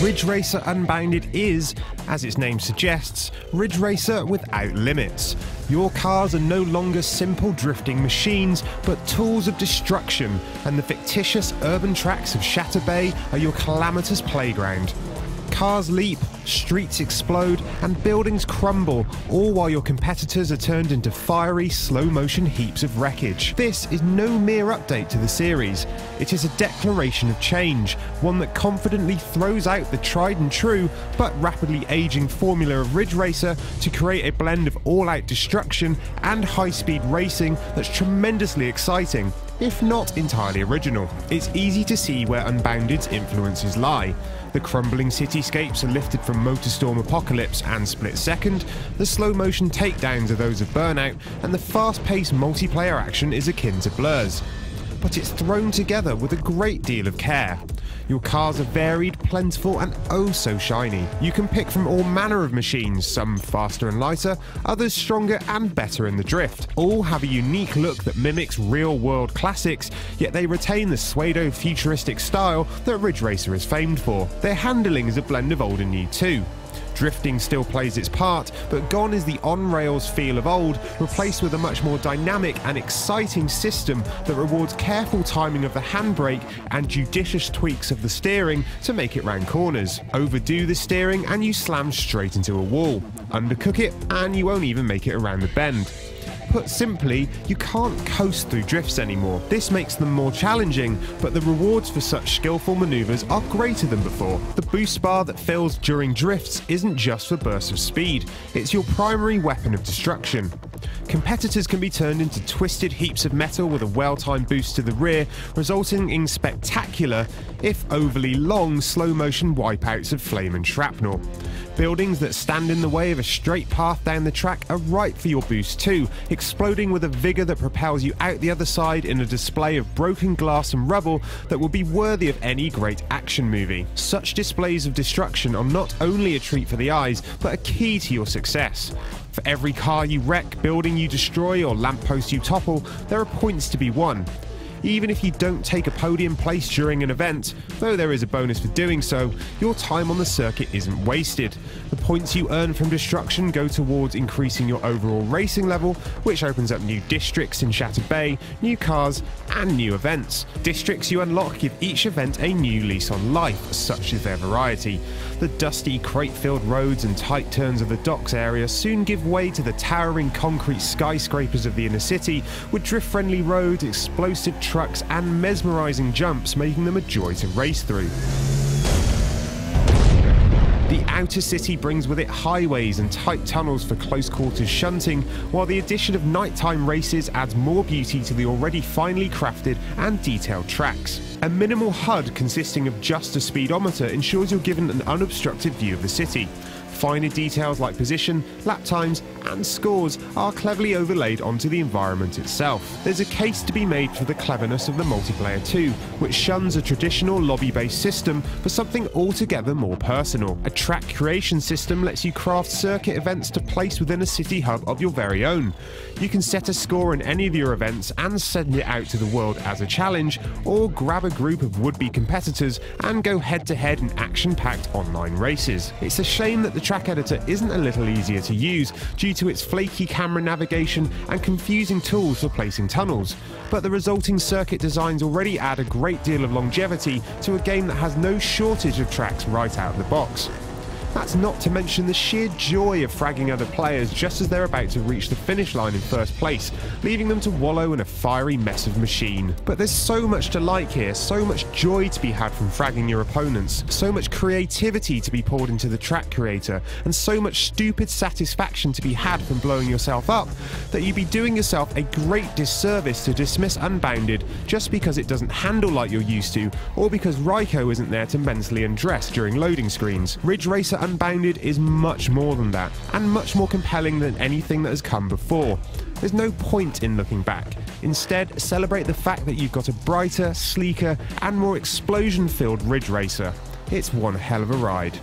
Ridge Racer Unbounded is, as its name suggests, Ridge Racer without limits. Your cars are no longer simple drifting machines, but tools of destruction, and the fictitious urban tracks of Shatter Bay are your calamitous playground. Cars leap, streets explode, and buildings crumble, all while your competitors are turned into fiery, slow-motion heaps of wreckage. This is no mere update to the series. It is a declaration of change, one that confidently throws out the tried and true, but rapidly aging formula of Ridge Racer to create a blend of all-out destruction and high-speed racing that's tremendously exciting, if not entirely original. It's easy to see where Unbounded's influences lie. The crumbling cityscapes are lifted from Motorstorm Apocalypse and Split Second, the slow-motion takedowns are those of Burnout, and the fast-paced multiplayer action is akin to Blur's. But it's thrown together with a great deal of care. Your cars are varied, plentiful, and oh so shiny. You can pick from all manner of machines, some faster and lighter, others stronger and better in the drift. All have a unique look that mimics real-world classics, yet they retain the pseudo-futuristic style that Ridge Racer is famed for. Their handling is a blend of old and new too. Drifting still plays its part, but gone is the on-rails feel of old, replaced with a much more dynamic and exciting system that rewards careful timing of the handbrake and judicious tweaks of the steering to make it round corners. Overdo the steering and you slam straight into a wall. Undercook it and you won't even make it around the bend. Put simply, you can't coast through drifts anymore. This makes them more challenging, but the rewards for such skillful maneuvers are greater than before. The boost bar that fills during drifts isn't just for bursts of speed, it's your primary weapon of destruction. Competitors can be turned into twisted heaps of metal with a well-timed boost to the rear, resulting in spectacular, if overly long, slow-motion wipeouts of flame and shrapnel. Buildings that stand in the way of a straight path down the track are right for your boost too, exploding with a vigour that propels you out the other side in a display of broken glass and rubble that will be worthy of any great action movie. Such displays of destruction are not only a treat for the eyes, but a key to your success. For every car you wreck, building you destroy, or lamppost you topple, there are points to be won. Even if you don't take a podium place during an event, though there is a bonus for doing so, your time on the circuit isn't wasted. The points you earn from destruction go towards increasing your overall racing level, which opens up new districts in Shatter Bay, new cars, and new events. Districts you unlock give each event a new lease on life, such is their variety. The dusty, crate-filled roads and tight turns of the docks area soon give way to the towering concrete skyscrapers of the inner city, with drift-friendly roads, explosive trucks, and mesmerizing jumps, making them a joy to race through. The outer city brings with it highways and tight tunnels for close-quarters shunting, while the addition of nighttime races adds more beauty to the already finely crafted and detailed tracks. A minimal HUD consisting of just a speedometer ensures you're given an unobstructed view of the city. Finer details like position, lap times, and scores are cleverly overlaid onto the environment itself. There's a case to be made for the cleverness of the multiplayer too, which shuns a traditional lobby-based system for something altogether more personal. A track creation system lets you craft circuit events to place within a city hub of your very own. You can set a score in any of your events and send it out to the world as a challenge, or grab a group of would-be competitors and go head-to-head in action-packed online races. It's a shame that the track editor isn't a little easier to use due to its flaky camera navigation and confusing tools for placing tunnels, but the resulting circuit designs already add a great deal of longevity to a game that has no shortage of tracks right out of the box. That's not to mention the sheer joy of fragging other players just as they're about to reach the finish line in first place, leaving them to wallow in a fiery mess of machine. But there's so much to like here, so much joy to be had from fragging your opponents, so much creativity to be poured into the track creator, and so much stupid satisfaction to be had from blowing yourself up, that you'd be doing yourself a great disservice to dismiss Unbounded just because it doesn't handle like you're used to, or because Ryko isn't there to mentally undress during loading screens. Ridge Racer Unbounded is much more than that, and much more compelling than anything that has come before. There's no point in looking back. Instead, celebrate the fact that you've got a brighter, sleeker, and more explosion-filled Ridge Racer. it's one hell of a ride.